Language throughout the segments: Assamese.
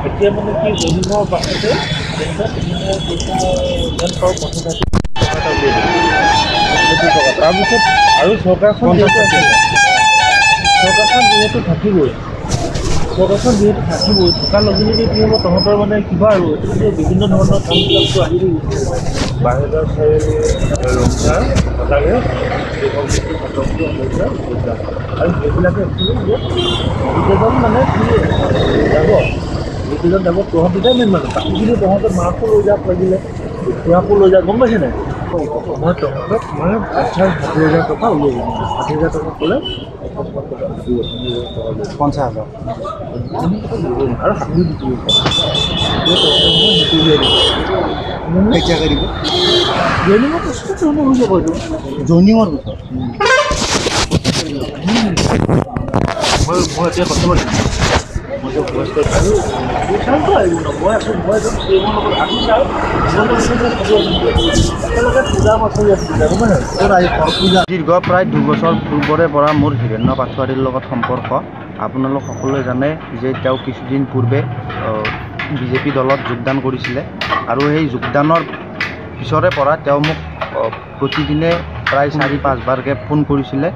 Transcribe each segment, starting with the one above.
এতিয়া মানে কি জমিনৰ পাছতে তাৰপিছত আৰু চৰকাৰখন যিহেতু থাকিবই থকাৰ লগে লগে কি হ'ব তহঁতৰ মানে কিবা আৰু এইটো বিভিন্ন ধৰণৰ কামবিলাকটো আহি গৈছে বাহিৰৰ ৰঙা সঁচাকৈ আৰু সেইবিলাকে গোটেইজন মানে কি যাব তহঁতিটাই মেইন মানুহ বাকীখিনি তহঁতে মাকো লৈ যাওক লাগিলে খুৰাকো লৈ যাওক গম পাইছে নাই মই তহঁতক মই 60,000 টকা উলিয়াই দিম 60,000 টকা ক'লে 50,000 আৰু হাতলি বিক্ৰী কেতিয়াকৈ দিব জইনিঙৰ পিছত হৈ যাব এইটো জইনিঙৰ পিছত মই এতিয়া কথা পাতিম দীৰ্ঘ প্ৰায় 2 বছৰ পূৰ্বৰে পৰা মোৰ হিৰণ্য পাটোৱাৰীৰ লগত সম্পৰ্ক আপোনালোক সকলোৱে জানে যে তেওঁ কিছুদিন পূৰ্বে বিজেপি দলত যোগদান কৰিছিলে আৰু সেই যোগদানৰ পিছৰে পৰা তেওঁ মোক প্ৰতিদিনে প্ৰায় 4-5 বাৰকৈ ফোন কৰিছিলে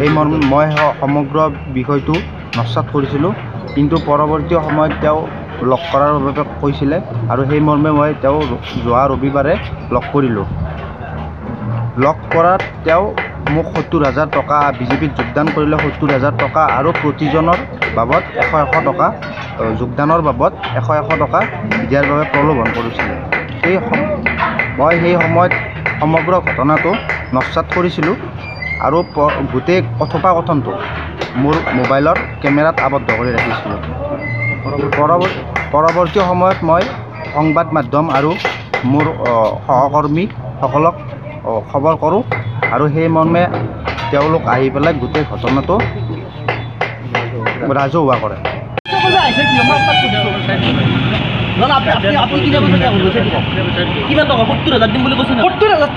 এই মই সমগ্ৰ বিষয়টো নস্যাৎ কৰিছিলোঁ কিন্তু পৰৱৰ্তী সময়ত তেওঁ লগ কৰাৰ বাবে কৈছিলে আৰু সেই মৰ্মে মই তেওঁ যোৱা ৰবিবাৰে লগ কৰিলোঁ লগ কৰাত তেওঁ মোক 70,000 টকা বিজেপিত যোগদান কৰিলে 70,000 টকা আৰু প্ৰতিজনৰ বাবদ 100 টকা যোগদানৰ বাবদ 100 টকা দিয়াৰ বাবে প্ৰলোভন কৰিছিলে মই সেই সময়ত সমগ্ৰ ঘটনাটো নস্যাৎ কৰিছিলোঁ আৰু গোটেই কথোপকথনটো মোৰ মোবাইলৰ কেমেৰাত আবদ্ধ কৰি ৰাখিছিলোঁ পৰৱৰ্তী সময়ত মই সংবাদ মাধ্যম আৰু মোৰ সহকৰ্মীসকলক খবৰ কৰোঁ আৰু সেই মৰ্মে তেওঁলোক আহি পেলাই গোটেই ঘটনাটো ৰাজহুৱা কৰে কিমান টকা 70,000 দিম বুলি কৈছে 70,000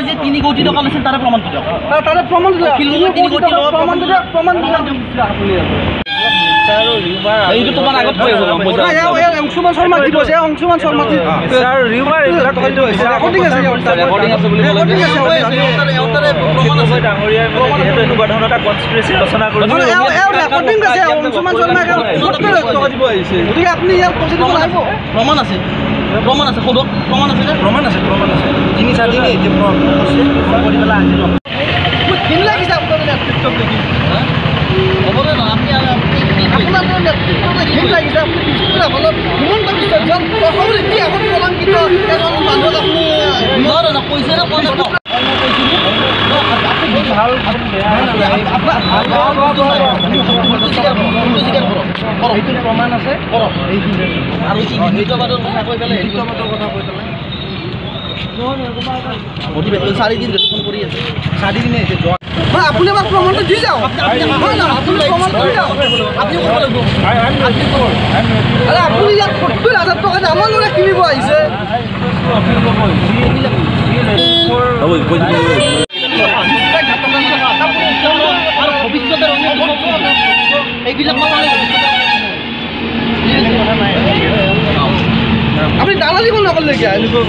যে 3 কোটি টকা লৈছিল তাৰে প্ৰমাণ এইটো তোমাৰ আগত কৈ আছো অংশুমান শৰ্মা দিব যে অংশুমান শৰ্মা স্যাৰ ৰিউমাৰ এইবিলাক টকাটো হৈছে ৰেকৰ্ডিং আছে বুলি ৰেকৰ্ডিং আছে প্ৰমাণ আছে ডাঙৰীয়া যেহেতু এনেকুৱা ধৰণৰ এটা কনস্পিৰেসি ৰচনা কৰিছে ৰেকৰ্ডিং আছে অংশুমান শৰ্মা টকা দিব আহিছে গতিকে আপুনি ইয়াৰ পজিটিভ লাগিব প্ৰমাণ আছে সদক প্ৰমাণ আছে 3-4 দিন এতিয়া প্ৰমাণ আছে কৰি পেলা আহিলো দিন লাগিছে আপোনাৰ নেতৃত্ব দেখি হ'ব না আপনি আপোনাৰ নেতৃত্ব দেখি লাগিছে আপুনি পিছপুৰা ফলত হিমন্ত বিশ্ব শৰ্মা অসমৰ ইতিহাসত কলংকিত এজন মানুহক আপুনি না কৈছে না কোৱা নাই ভাল এইটো প্ৰমাণ আছে কৰক আৰু কি হিতবাদৰ কথা কৈ পেলাই হিতবাদৰ কথা কৈ পেলাই মোটিভেট 4 দিন ৰেছপন্ড কৰি আছে 4 দিনে আছে আপুনি আমাক প্ৰমাণটো দি যাওক আপুনি প্ৰমাণ কৰি যাওক আপুনি ক'ব লাগিব আপুনি ইয়াত 70,000 টকা আমাৰ ল'ৰা কিনিব আহিছে আৰু ভৱিষ্যতৰ এইবিলাক আপুনি দালালি নকৰিলে কিয় এনেকুৱা